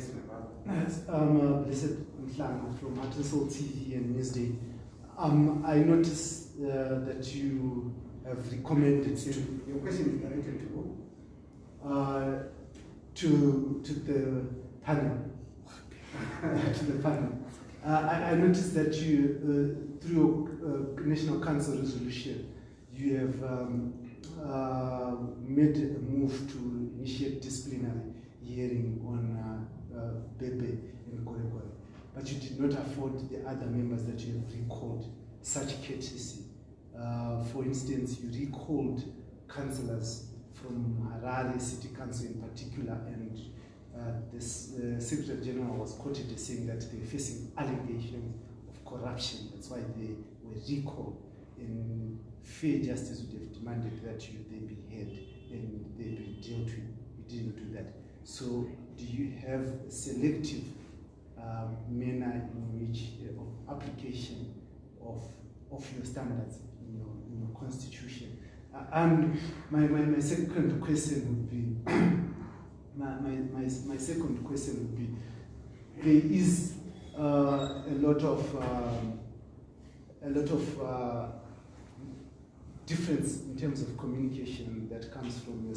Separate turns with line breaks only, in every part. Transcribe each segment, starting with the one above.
Yes, my brother.
Yes, Blessed Mhlanga from Artisan TV and Newsday. I noticed that you have recommended
Your question is directed to who?
To the panel. To the panel. I noticed that you, through your National Council resolution, you have made a move to initiate disciplinary hearing on Bebe and Gorekore, but you did not afford the other members that you have recalled such courtesy. For instance, you recalled councillors from Harare City Council in particular, and the Secretary General was quoted as saying that they were facing allegations of corruption. That's why they were recalled. In fair justice would have demanded that they be heard and they be dealt with. You didn't do that. So, do you have a selective manner in which application of your standards in your constitution? And my second question would be my second question would be, there is a lot of difference in terms of communication that comes from your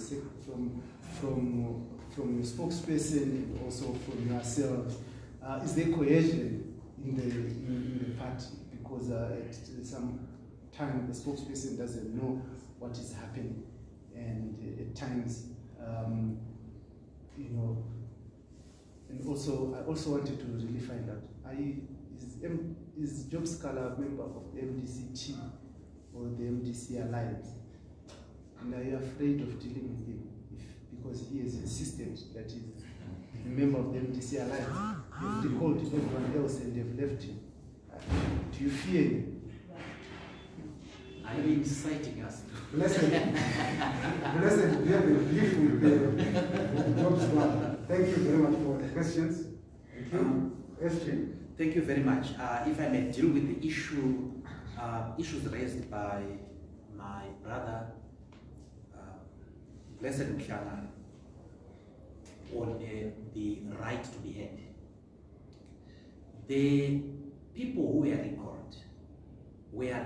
spokesperson and also from yourselves. Is there cohesion in the party? Because at some time the spokesperson doesn't know what is happening, and at times, and also I also wanted to really find out: is Job Sikhala a member of the MDC-T or the MDC Alliance? And are you afraid of dealing with him because he has insisted that he's a member of the MDC Alliance? You've recalled everyone else and they've left him. Do you fear him?
Are you inciting us?
Blessed, we have a brief with Job Sikhala. Thank you very much for the questions. Thank you. SG.
Thank you very much. If I may deal with the issues raised by my brother, Blessed Mhlanga, on the right to be heard. The people who were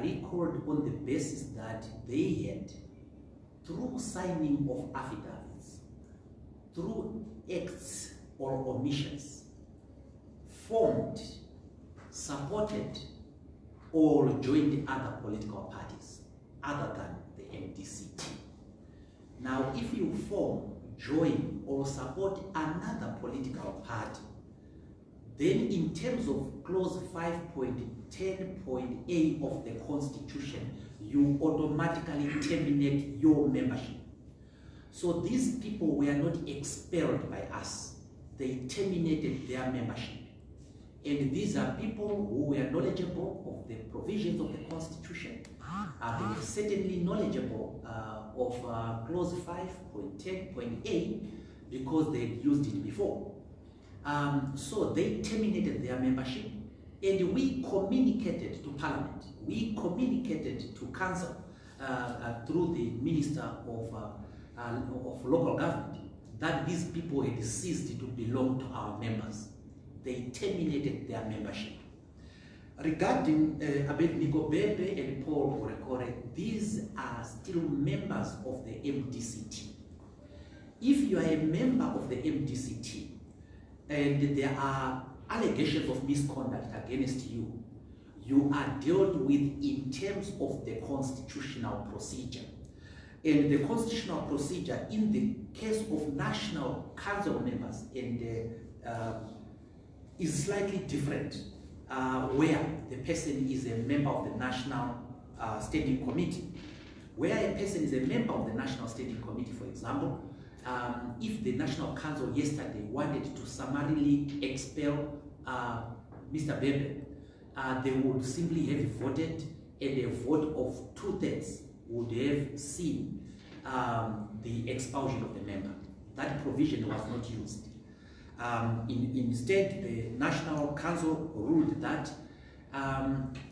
recalled on the basis that they had, through signing of affidavits, through acts or omissions, formed, supported, or joined other political parties other than the MDC-T. Now, if you form, join, or support another political party, then in terms of clause 5.10.a of the Constitution, you automatically terminate your membership. So these people were not expelled by us. They terminated their membership. And these are people who were knowledgeable of the provisions of the Constitution. They were certainly knowledgeable of clause 5.10.a because they had used it before. So they terminated their membership, and we communicated to Parliament. We communicated to Council through the Minister of Local Government that these people had ceased to belong to our members. They terminated their membership. Regarding Abednego Bebe and Paul Gorekore, these are still members of the MDC-T. If you are a member of the MDC-T and there are allegations of misconduct against you, you are dealt with in terms of the constitutional procedure. And the constitutional procedure in the case of National Council members is slightly different, where the person is a member of the National Standing Committee. Where a person is a member of the National Standing Committee, for example, if the National Council yesterday wanted to summarily expel Mr. Bebe, they would simply have voted, and a vote of 2/3 would have seen the expulsion of the member. That provision was not used. Instead, the National Council ruled that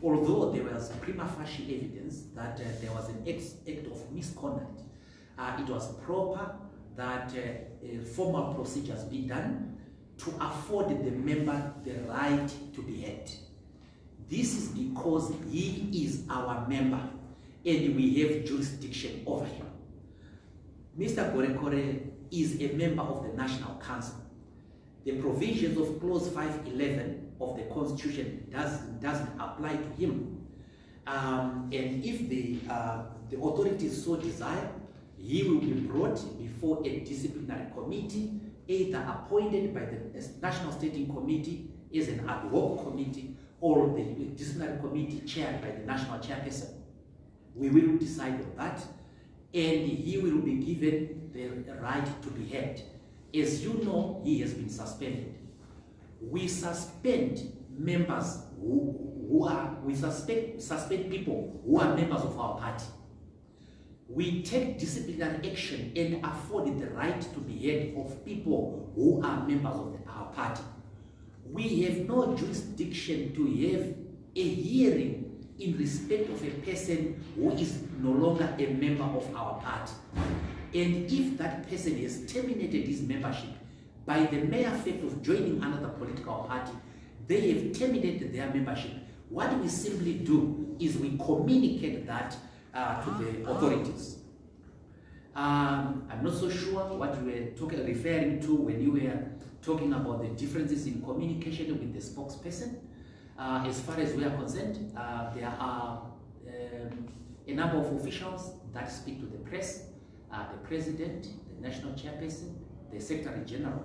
although there was prima facie evidence that there was an act of misconduct, it was proper that formal procedures be done to afford the member the right to be heard. This is because he is our member and we have jurisdiction over him. Mr. Gorekore is a member of the National Council. The provisions of Clause 511 of the Constitution doesn't apply to him. And if the authorities so desire, he will be brought before a disciplinary committee, either appointed by the National Standing Committee as an ad hoc committee, or the disciplinary committee chaired by the national chairperson. We will decide on that, and he will be given the right to be heard. As you know, he has been suspended. We suspend members we suspend people who are members of our party. We take disciplinary action and afford the right to be heard of people who are members of our party. We have no jurisdiction to have a hearing in respect of a person who is no longer a member of our party. And if that person has terminated his membership by the mere fact of joining another political party, they have terminated their membership. What we simply do is we communicate that to the authorities. I'm not so sure what you were referring to when you were talking about the differences in communication with the spokesperson. As far as we are concerned, there are a number of officials that speak to the press, the president, the national chairperson, the secretary general,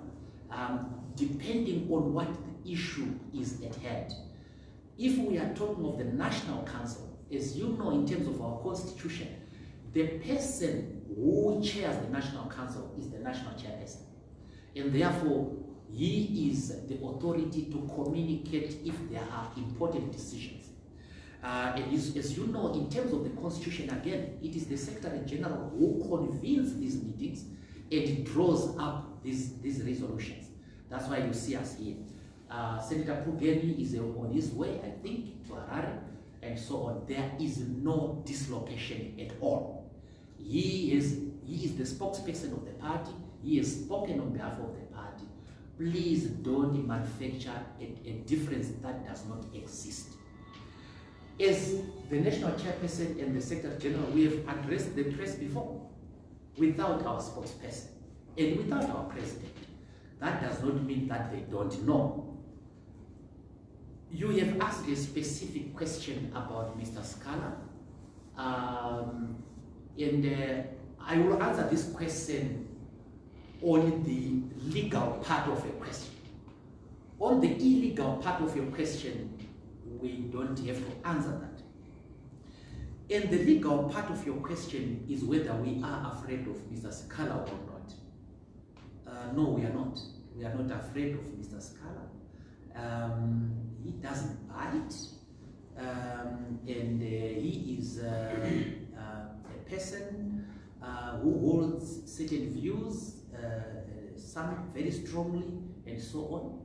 depending on what the issue is at hand. If we are talking of the National Council, as you know, in terms of our constitution, the person who chairs the National Council is the national chairperson. And therefore, he is the authority to communicate if there are important decisions. And as you know, in terms of the constitution, again, it is the Secretary General who convenes these meetings and draws up these resolutions. That's why you see us here. Senator Pugeni is on his way, I think, to Harare, and so on. There is no dislocation at all. He is the spokesperson of the party. He has spoken on behalf of the party. Please don't manufacture a difference that does not exist. As the national chairperson and the secretary general, we have addressed the press before without our spokesperson and without our president. That does not mean that they don't know. You have asked a specific question about Mr. Sikhala, and I will answer this question on the legal part of your question. On the illegal part of your question, we don't have to answer that. And the legal part of your question is whether we are afraid of Mr. Sikhala or not. No, we are not. We are not afraid of Mr. Sikhala. He doesn't bite, and he is a person who holds certain views, some very strongly, and so on.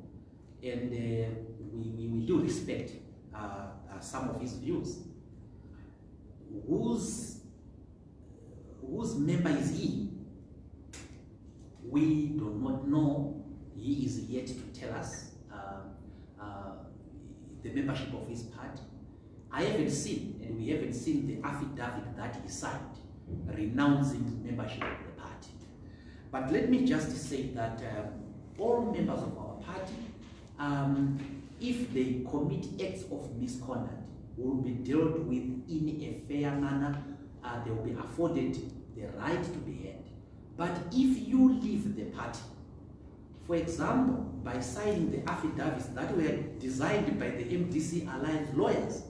And we do respect some of his views. Whose member is he? We do not know. He is yet to tell us the membership of his party. I haven't seen, and we haven't seen the affidavit that he signed renouncing membership of the party. But let me just say that all members of our party, if they commit acts of misconduct, will be dealt with in a fair manner. They will be afforded the right to be heard. But if you leave the party, for example, by signing the affidavits that were designed by the MDC Alliance lawyers,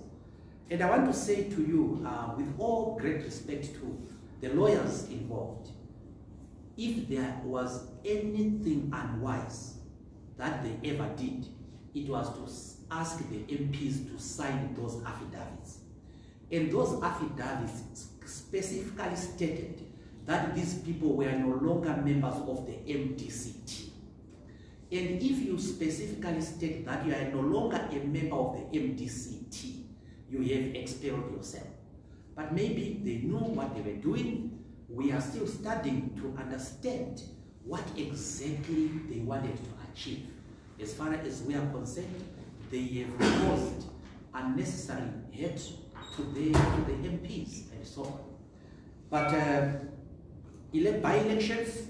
and I want to say to you, with all great respect to the lawyers involved, if there was anything unwise that they ever did, it was to ask the MPs to sign those affidavits. And those affidavits specifically stated that these people were no longer members of the MDC-T. And if you specifically state that you are no longer a member of the MDC-T, you have expelled yourself. But maybe they knew what they were doing. We are still studying to understand what exactly they wanted to achieve. As far as we are concerned, they have caused unnecessary hurt to the MPs and so on. But by-elections,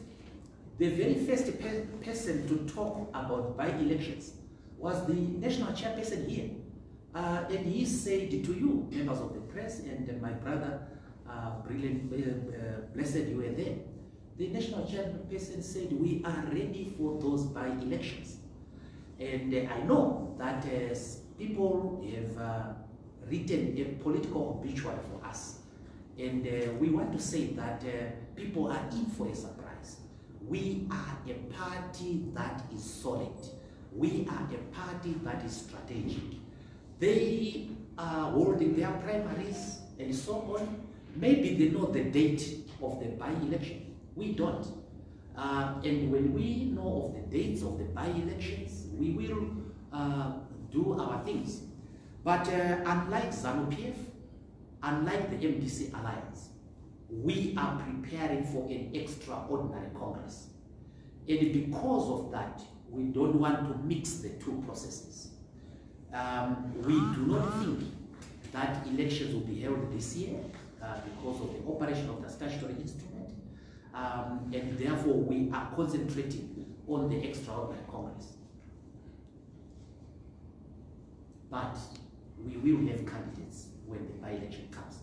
the very first person to talk about by-elections was the national chairperson here. And he said to you, members of the press, and my brother, brilliant, blessed you were there. The national chairperson said, we are ready for those by-elections. And I know that people have written a political obituary for us. And we want to say that people are in for a surprise. We are a party that is solid. We are a party that is strategic. They are holding their primaries and so on. Maybe they know the date of the by-election. We don't. And when we know of the dates of the by-elections, we will do our things. But unlike ZANU-PF, unlike the MDC Alliance, we are preparing for an extraordinary Congress. And because of that, we don't want to mix the two processes. We do not think that elections will be held this year because of the operation of the statutory instrument. And therefore, we are concentrating on the extraordinary Congress. But we will have candidates when the by-election comes.